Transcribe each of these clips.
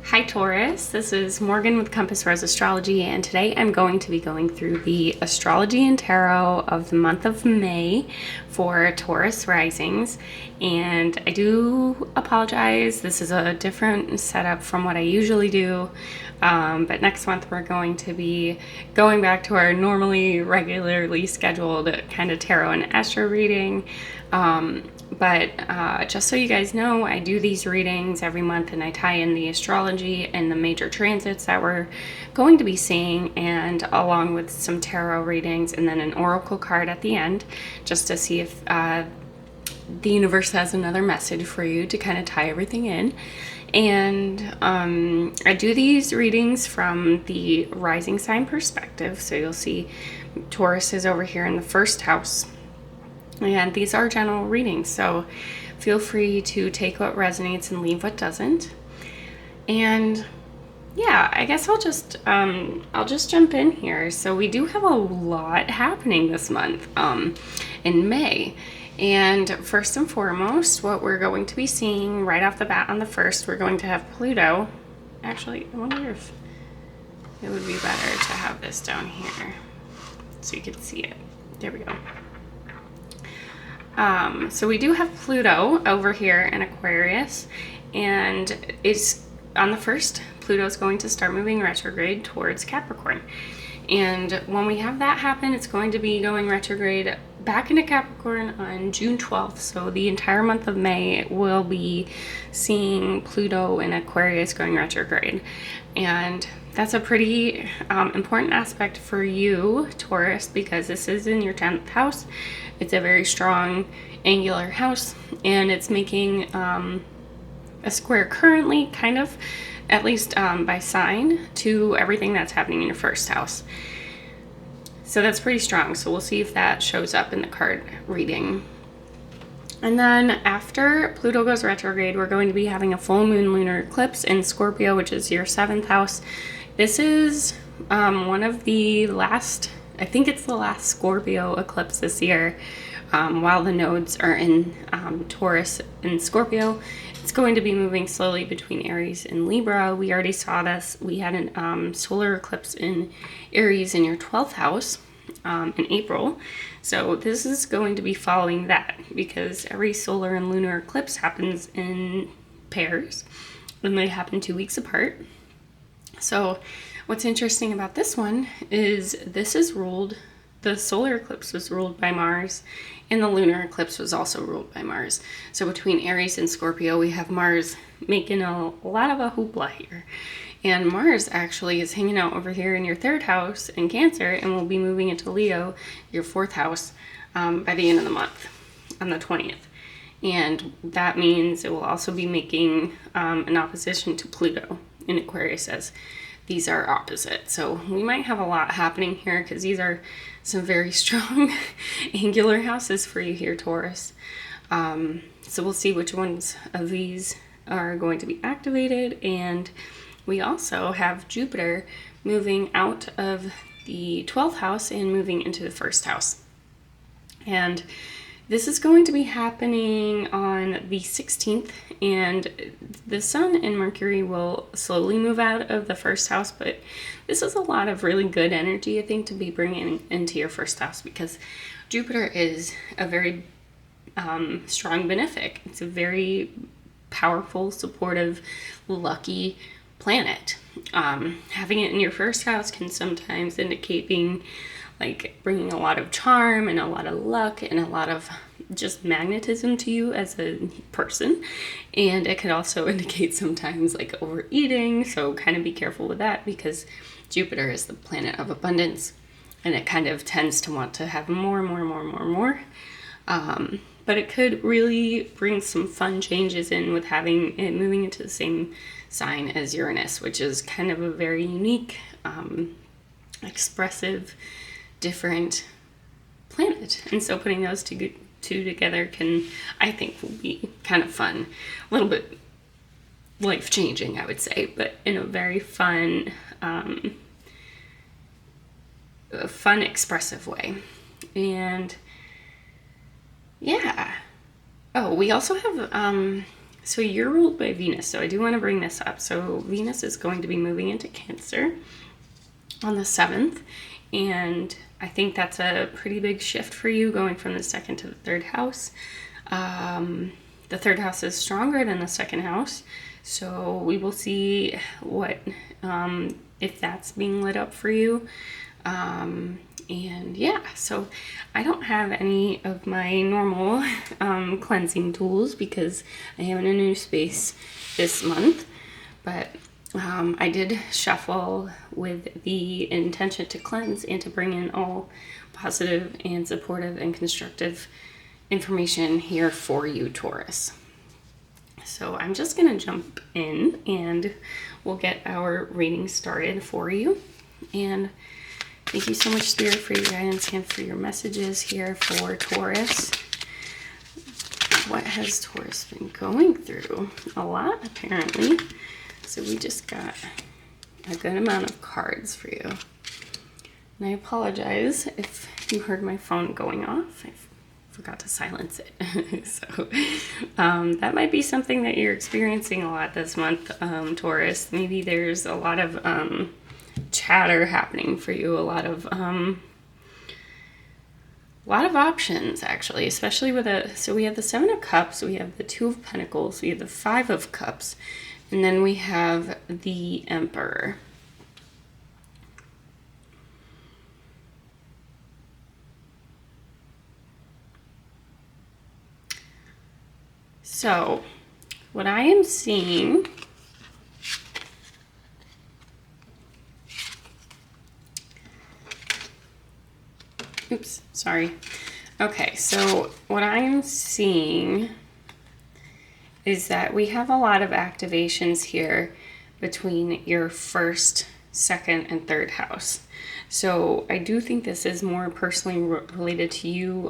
Hi Taurus, this is Morgan with Compass Rose Astrology, and today I'm going to be going through the astrology and tarot of the month of May for Taurus risings. And I do apologize, this is a different setup from what I usually do, but next month we're going to be going back to our regularly scheduled kind of tarot and astro reading. But just so you guys know, I do these readings every month and I tie in the astrology and the major transits that we're going to be seeing, and along with some tarot readings and then an oracle card at the end, just to see if the universe has another message for you to kind of tie everything in. And I do these readings from the rising sign perspective. So you'll see Taurus is over here in the first house. And these are general readings, so feel free to take what resonates and leave what doesn't. And yeah, I guess I'll just jump in here. So we do have a lot happening this month in May. And first and foremost, what we're going to be seeing right off the bat on the first, we're going to have Pluto. Actually, I wonder if it would be better to have this down here so you can see it. There we go. So we do have Pluto over here in Aquarius, and it's on the first, Pluto's going to start moving retrograde towards Capricorn. And when we have that happen, it's going to be going retrograde back into Capricorn on June 12th. So the entire month of May will be seeing Pluto in Aquarius going retrograde. And that's a pretty important aspect for you, Taurus, because this is in your 10th house. It's a very strong angular house, and it's making a square currently, kind of, at least by sign, to everything that's happening in your first house. So that's pretty strong. So we'll see if that shows up in the card reading. And then after Pluto goes retrograde, we're going to be having a full moon lunar eclipse in Scorpio, which is your 7th house. This is one of the last, I think it's the last Scorpio eclipse this year. While the nodes are in Taurus and Scorpio, it's going to be moving slowly between Aries and Libra. We already saw this. We had an solar eclipse in Aries in your 12th house in April. So this is going to be following that, because every solar and lunar eclipse happens in pairs, and they happen 2 weeks apart. So what's interesting about this one is the solar eclipse was ruled by Mars, and the lunar eclipse was also ruled by Mars. So between Aries and Scorpio, we have Mars making a lot of a hoopla here. And Mars actually is hanging out over here in your 3rd house in Cancer, and will be moving into Leo, your 4th house, by the end of the month, on the 20th. And that means it will also be making an opposition to Pluto in Aquarius, as these are opposite. So we might have a lot happening here, because these are some very strong angular houses for you here, Taurus. So we'll see which ones of these are going to be activated. And we also have Jupiter moving out of the 12th house and moving into the 1st house. And this is going to be happening on the 16th, and the Sun and Mercury will slowly move out of the 1st house, but this is a lot of really good energy, I think, to be bringing into your 1st house, because Jupiter is a very strong benefic. It's a very powerful, supportive, lucky planet. Having it in your 1st house can sometimes indicate being like bringing a lot of charm and a lot of luck and a lot of just magnetism to you as a person. And it could also indicate sometimes like overeating. So kind of be careful with that, because Jupiter is the planet of abundance, and it kind of tends to want to have more. But it could really bring some fun changes in with having it moving into the same sign as Uranus, which is kind of a very unique, expressive, different planet. And so putting those two together I think will be kind of fun, a little bit life-changing, I would say, but in a very fun, expressive way. And yeah. Oh, we also have So you're ruled by Venus, so I do want to bring this up. So Venus is going to be moving into Cancer on the 7th, and I think that's a pretty big shift for you, going from the second to the third house. The third house is stronger than the second house, so we will see what if that's being lit up for you. And yeah, so I don't have any of my normal cleansing tools because I am in a new space this month, but I did shuffle with the intention to cleanse and to bring in all positive and supportive and constructive information here for you, Taurus. So I'm just going to jump in and we'll get our reading started for you. And thank you so much, Spirit, for your guidance and for your messages here for Taurus. What has Taurus been going through? A lot, apparently. So we just got a good amount of cards for you. And I apologize if you heard my phone going off. I forgot to silence it. So that might be something that you're experiencing a lot this month, Taurus. Maybe there's a lot of chatter happening for you, a lot of options, actually, especially with so we have the 7 of Cups, we have the 2 of Pentacles, we have the 5 of Cups, and then we have the Emperor. So what I am seeing oops, sorry. Okay, so what I'm seeing is that we have a lot of activations here between your first, second, and third house. So I do think this is more personally related to you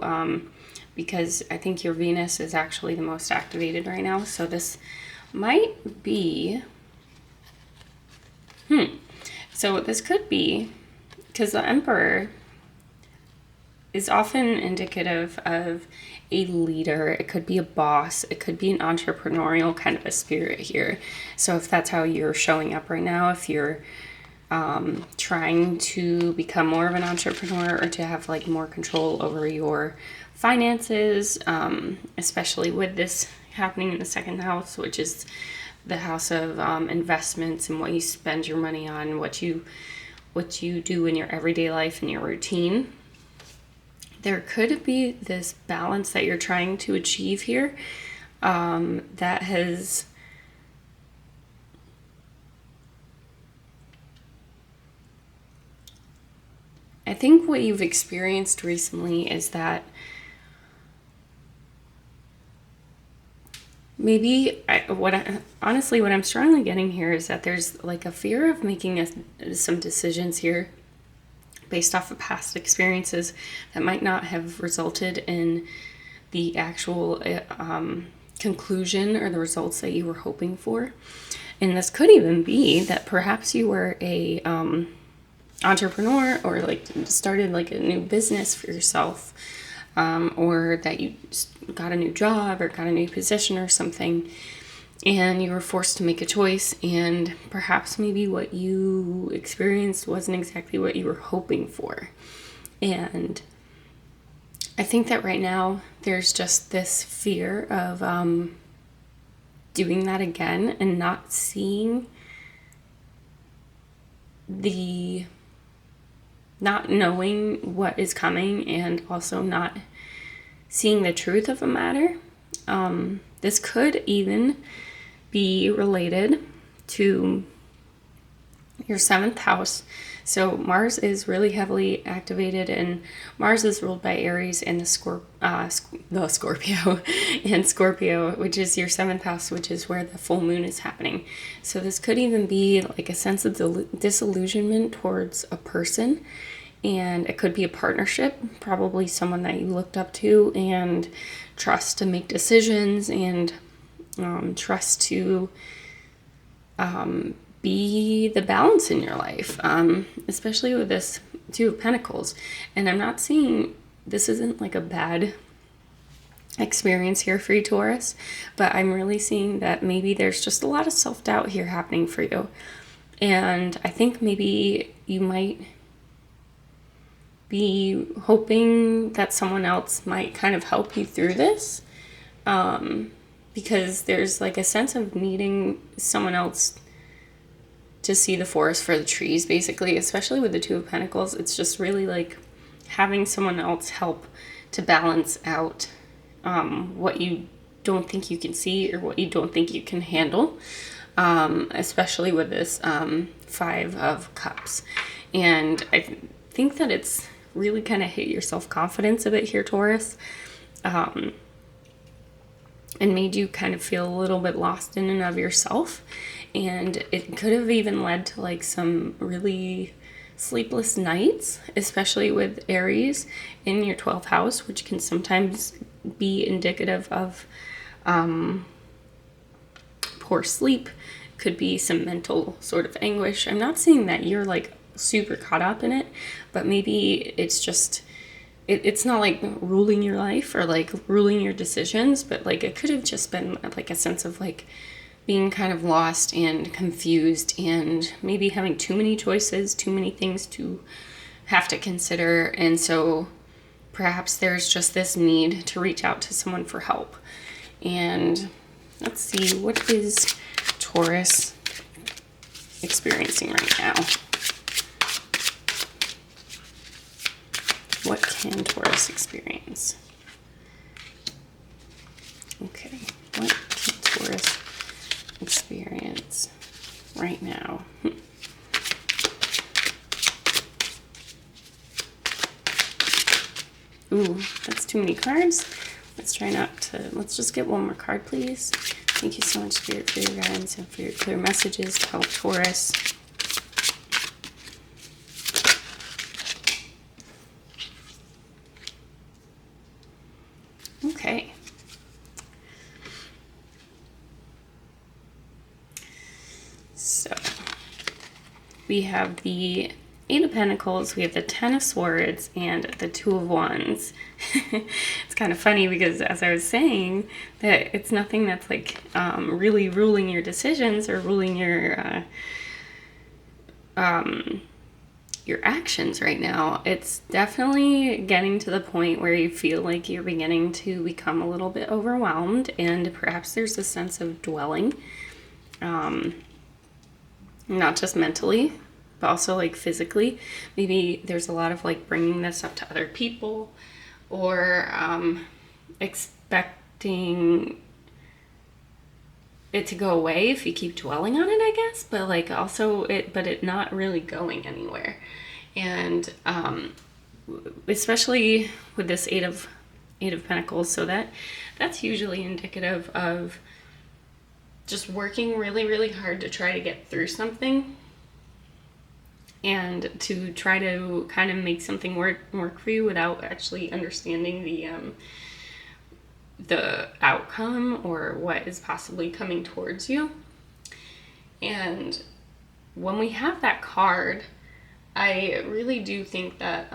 because I think your Venus is actually the most activated right now. So this might be, so this could be, because the Emperor is often indicative of a leader. It could be a boss. It could be an entrepreneurial kind of a spirit here. So if that's how you're showing up right now, if you're trying to become more of an entrepreneur or to have like more control over your finances, especially with this happening in the second house, which is the house of investments and what you spend your money on, what you do in your everyday life and your routine. There could be this balance that you're trying to achieve here that has I think what you've experienced recently is that maybe honestly what I'm strongly getting here is that there's like a fear of making some decisions here based off of past experiences that might not have resulted in the actual conclusion or the results that you were hoping for. And this could even be that perhaps you were a entrepreneur or like started like a new business for yourself, or that you got a new job or got a new position or something, and you were forced to make a choice, and perhaps maybe what you experienced wasn't exactly what you were hoping for. And I think that right now there's just this fear of doing that again and not seeing not knowing what is coming, and also not seeing the truth of a matter. This could even be related to your 7th house. So Mars is really heavily activated, and Mars is ruled by Aries and the Scorpio and Scorpio, which is your 7th house, which is where the full moon is happening. So this could even be like a sense of disillusionment towards a person, and it could be a partnership, probably someone that you looked up to and trust to make decisions, and trust to be the balance in your life, especially with this 2 of Pentacles. And I'm not seeing, this isn't like a bad experience here for you, Taurus, but I'm really seeing that maybe there's just a lot of self-doubt here happening for you. And I think maybe you might be hoping that someone else might kind of help you through this, because there's like a sense of needing someone else to see the forest for the trees, basically, especially with the Two of Pentacles. It's just really like having someone else help to balance out what you don't think you can see or what you don't think you can handle, especially with this Five of Cups. And I think that it's really kind of hit your self-confidence a bit here, Taurus, and made you kind of feel a little bit lost in and of yourself. And it could have even led to like some really sleepless nights, especially with Aries in your 12th house, which can sometimes be indicative of poor sleep. Could be some mental sort of anguish. I'm not saying that you're like super caught up in it, but maybe it's just it's not like ruling your life or like ruling your decisions, but like it could have just been like a sense of like being kind of lost and confused and maybe having too many choices, too many things to have to consider. And so perhaps there's just this need to reach out to someone for help. And let's see, what is Taurus experiencing right now? What can Taurus experience? Okay, what can Taurus experience right now? Ooh, that's too many cards. Let's try not to, let's just get one more card, please. Thank you so much, Spirit, for your guidance and for your clear messages to help Taurus. Okay. So we have the Eight of Pentacles, we have the Ten of Swords, and the Two of Wands. It's kind of funny because as I was saying, that it's nothing that's like really ruling your decisions or ruling your actions right now. It's definitely getting to the point where you feel like you're beginning to become a little bit overwhelmed, and perhaps there's a sense of dwelling, not just mentally, but also like physically. Maybe there's a lot of like bringing this up to other people, or expecting it to go away if you keep dwelling on it, I guess, but like also it not really going anywhere. And especially with this Eight of Pentacles, so that's usually indicative of just working really, really hard to try to get through something and to try to kind of make something work for you without actually understanding the outcome or what is possibly coming towards you. And when we have that card, I really do think that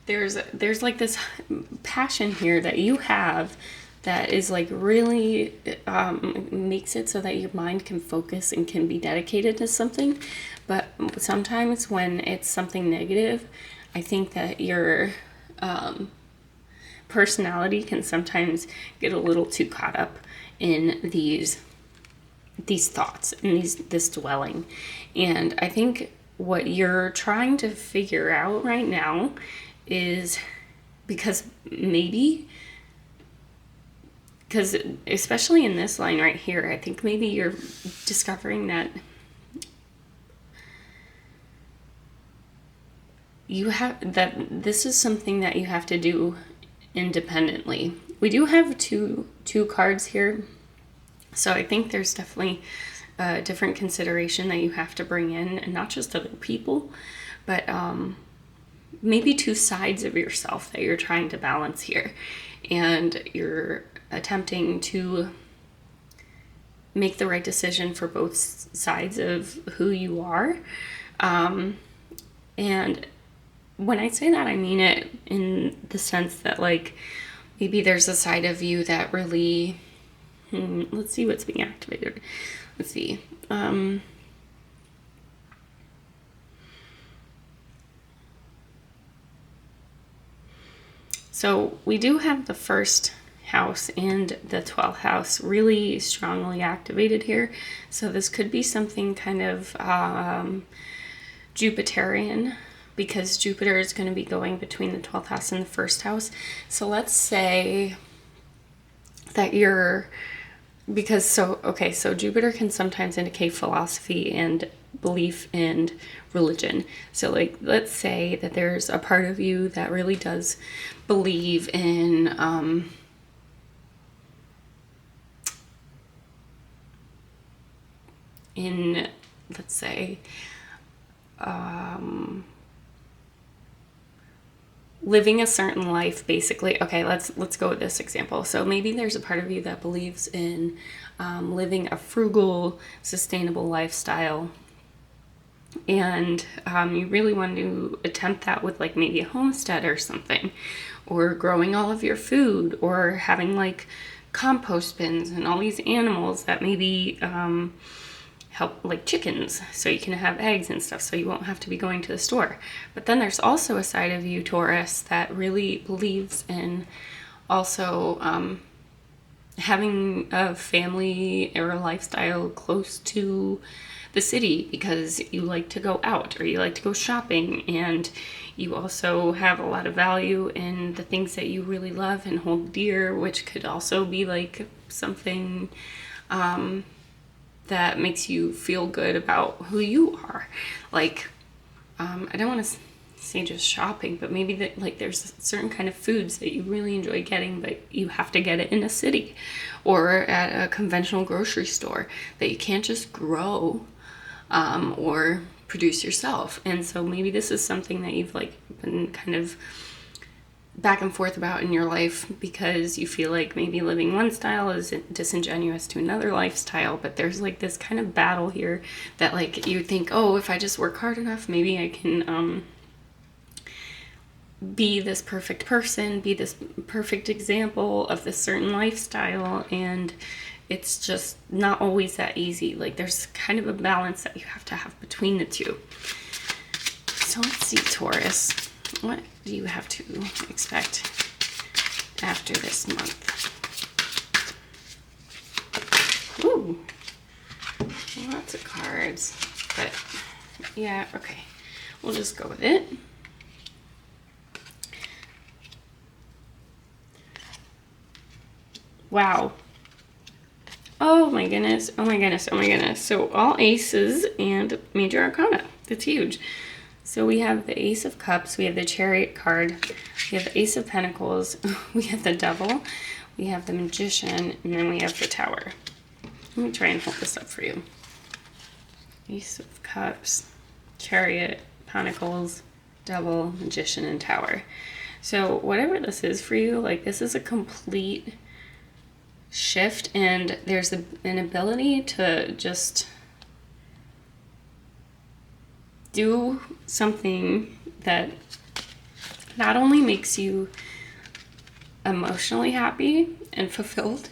there's like this passion here that you have that is like really makes it so that your mind can focus and can be dedicated to something. But sometimes when it's something negative, I think that your personality can sometimes get a little too caught up in these thoughts and this dwelling. And I think what you're trying to figure out right now is because especially in this line right here, I think maybe you're discovering that this is something that you have to do independently. We do have two cards here, so I think there's definitely a different consideration that you have to bring in, and not just other people, but maybe two sides of yourself that you're trying to balance here, and you're attempting to make the right decision for both sides of who you are. And when I say that, I mean it in the sense that, like, maybe there's a side of you that really, let's see what's being activated. Let's see. So we do have the first house and the 12th house really strongly activated here. So this could be something kind of Jupiterian, because Jupiter is going to be going between the 12th house and the first house. So let's say that so Jupiter can sometimes indicate philosophy and belief and religion. So, like, let's say that there's a part of you that really does believe in let's say living a certain life, basically. Okay, let's go with this example. So maybe there's a part of you that believes in living a frugal, sustainable lifestyle, and you really want to attempt that with, like, maybe a homestead or something, or growing all of your food, or having, like, compost bins and all these animals that maybe help, like chickens, so you can have eggs and stuff, so you won't have to be going to the store. But then there's also a side of you, Taurus, that really believes in also having a family or a lifestyle close to the city, because you like to go out or you like to go shopping, and you also have a lot of value in the things that you really love and hold dear, which could also be like something that makes you feel good about who you are. Like, I don't want to say just shopping, but maybe that, like, there's certain kind of foods that you really enjoy getting, but you have to get it in a city or at a conventional grocery store that you can't just grow or produce yourself. And so maybe this is something that you've, like, been kind of back and forth about in your life, because you feel like maybe living one style is disingenuous to another lifestyle. But there's, like, this kind of battle here that, like, you think, oh, if I just work hard enough, maybe I can be this perfect person, be this perfect example of this certain lifestyle. And it's just not always that easy. Like, there's kind of a balance that you have to have between the two. So let's see, Taurus, what do you have to expect after this month? Ooh, lots of cards, but yeah, okay, we'll just go with it. Wow. Oh my goodness, oh my goodness, oh my goodness. So all aces and major arcana. That's huge. So we have the Ace of Cups, we have the Chariot card, we have the Ace of Pentacles, we have the Devil, we have the Magician, and then we have the Tower. Let me try and hold this up for you. Ace of Cups, Chariot, Pentacles, Devil, Magician, and Tower. So whatever this is for you, like, this is a complete shift, and there's an ability to just do something that not only makes you emotionally happy and fulfilled,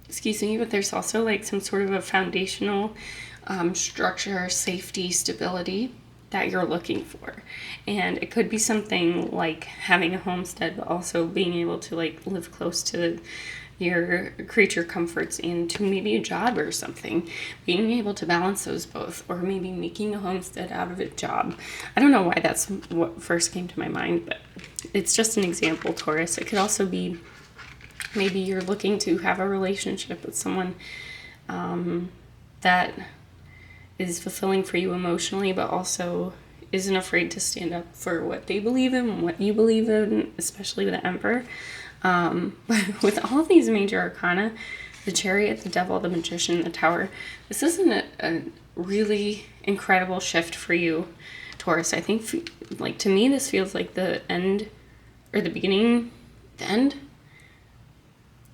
but there's also, like, some sort of a foundational structure, safety, stability that you're looking for. And it could be something like having a homestead, but also being able to, like, live close to your creature comforts and to maybe a job or something, being able to balance those both, or maybe making a homestead out of a job. I don't know why that's what first came to my mind, but it's just an example, Taurus. It could also be maybe you're looking to have a relationship with someone that is fulfilling for you emotionally, but also isn't afraid to stand up for what they believe in and what you believe in, especially with the Emperor. But with all of these major arcana, the Chariot, the Devil, the Magician, the Tower, this isn't a really incredible shift for you, Taurus. I think, like, to me, this feels like the end, or the beginning, the end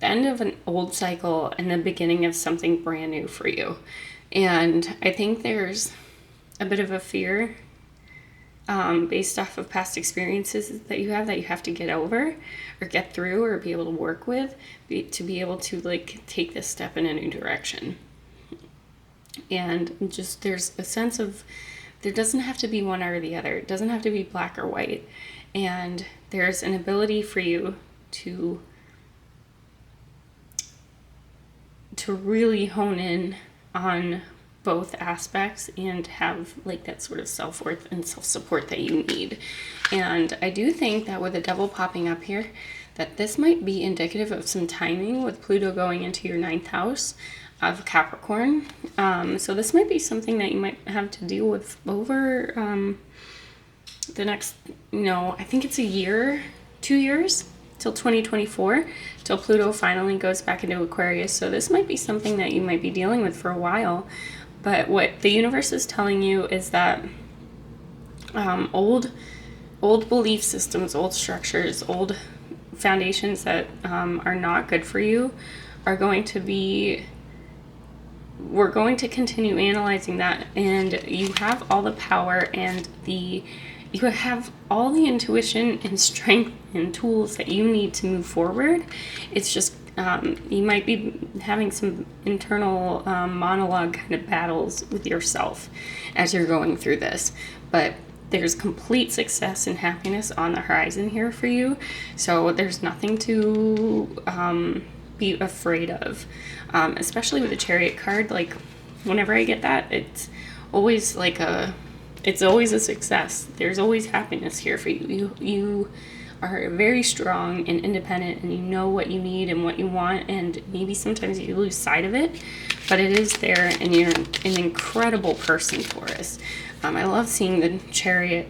of an old cycle and the beginning of something brand new for you. And I think there's a bit of a fear based off of past experiences that you have to get over or get through or be able to work with to be able to like take this step in a new direction. And just there's a sense of there doesn't have to be one or the other. It doesn't have to be black or white. And there's an ability for you to really hone in on both aspects and have like that sort of self-worth and self-support that you need. And I do think that with the devil popping up here, that this might be indicative of some timing with Pluto going into your 9th house of Capricorn. So this might be something that you might have to deal with over the next, I think it's a year, 2 years, till 2024, till Pluto finally goes back into Aquarius. So this might be something that you might be dealing with for a while. But what the universe is telling you is that old belief systems, old structures, old foundations that are not good for you are going to be, we're going to continue analyzing that, and you have all the power and you have all the intuition and strength and tools that you need to move forward. It's just you might be having some internal monologue kind of battles with yourself as you're going through this, but there's complete success and happiness on the horizon here for you. So there's nothing to be afraid of, especially with the Chariot card. Like whenever I get that, it's always it's always a success. There's always happiness here for you. You are very strong and independent, and you know what you need and what you want, and maybe sometimes you lose sight of it, but it is there, and you're an incredible person, Taurus. I love seeing the Chariot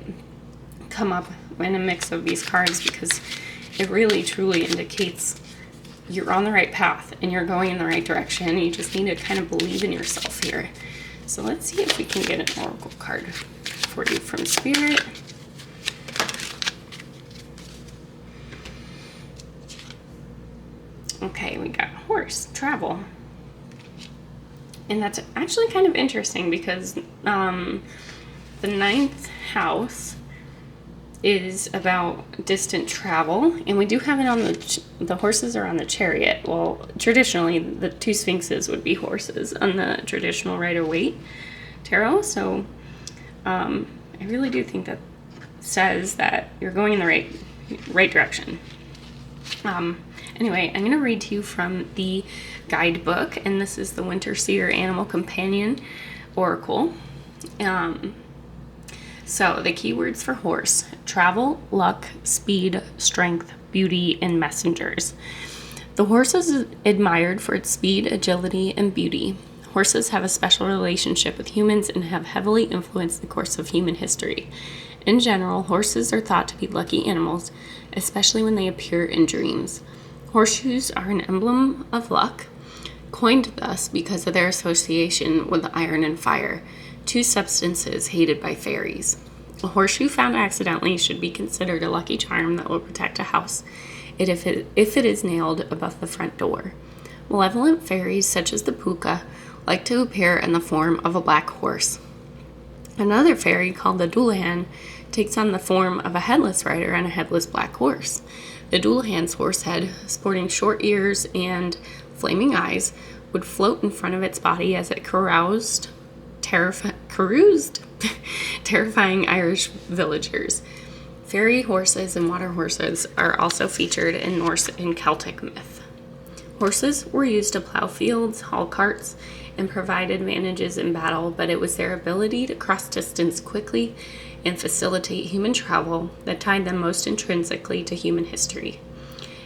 come up in a mix of these cards because it really truly indicates you're on the right path and you're going in the right direction. You just need to kind of believe in yourself here. So let's see if we can get an oracle card for you from Spirit. Okay, we got horse, travel. And that's actually kind of interesting because the 9th house is about distant travel, and we do have it on the horses are on the Chariot. Well, traditionally the 2 sphinxes would be horses on the traditional Rider-Waite tarot. So I really do think that says that you're going in the right direction. Anyway, I'm going to read to you from the guidebook, and this is the Winterseer Animal Companion Oracle. So the keywords for horse: travel, luck, speed, strength, beauty, and messengers. The horse is admired for its speed, agility, and beauty. Horses have a special relationship with humans and have heavily influenced the course of human history. In general, horses are thought to be lucky animals, especially when they appear in dreams. Horseshoes are an emblem of luck, coined thus because of their association with iron and fire, 2 substances hated by fairies. A horseshoe found accidentally should be considered a lucky charm that will protect a house if it is nailed above the front door. Malevolent fairies, such as the puka, like to appear in the form of a black horse. Another fairy, called the Dullahan, takes on the form of a headless rider on a headless black horse. The Dullahan's horse head, sporting short ears and flaming eyes, would float in front of its body as it caroused, terrifying Irish villagers. Fairy horses and water horses are also featured in Norse and Celtic myth. Horses were used to plow fields, haul carts, and provide advantages in battle, but it was their ability to cross distance quickly and facilitate human travel that tied them most intrinsically to human history.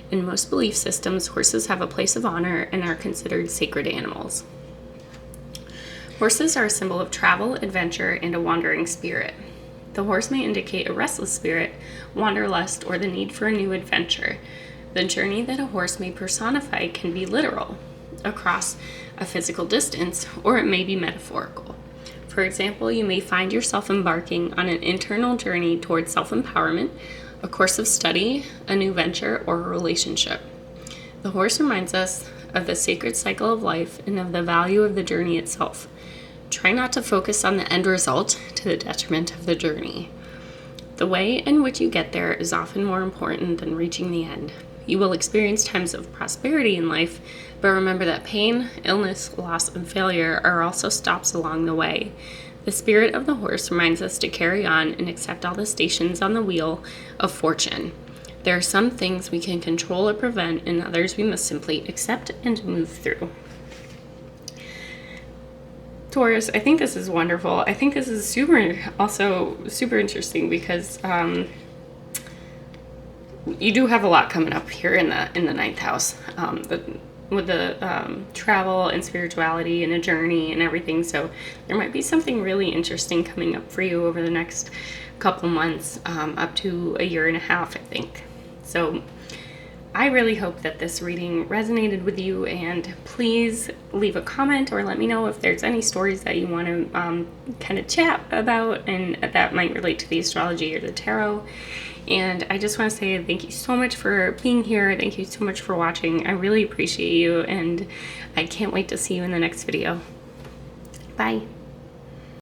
In most belief systems, horses have a place of honor and are considered sacred animals. Horses are a symbol of travel, adventure, and a wandering spirit. The horse may indicate a restless spirit, wanderlust, or the need for a new adventure. The journey that a horse may personify can be literal, across a physical distance, or it may be metaphorical. For example, you may find yourself embarking on an internal journey towards self-empowerment, a course of study, a new venture, or a relationship. The horse reminds us of the sacred cycle of life and of the value of the journey itself. Try not to focus on the end result to the detriment of the journey. The way in which you get there is often more important than reaching the end. You will experience times of prosperity in life, but remember that pain, illness, loss, and failure are also stops along the way. The spirit of the horse reminds us to carry on and accept all the stations on the wheel of fortune. There are some things we can control or prevent, and others we must simply accept and move through. Taurus, I think this is wonderful. I think this is super interesting because you do have a lot coming up here in the ninth house, with the travel and spirituality and a journey and everything. So there might be something really interesting coming up for you over the next couple months, up to a year and a half, I think. So I really hope that this reading resonated with you, and please leave a comment or let me know if there's any stories that you want to kind of chat about and that might relate to the astrology or the tarot. And I just want to say thank you so much for being here. Thank you so much for watching. I really appreciate you, and I can't wait to see you in the next video. Bye.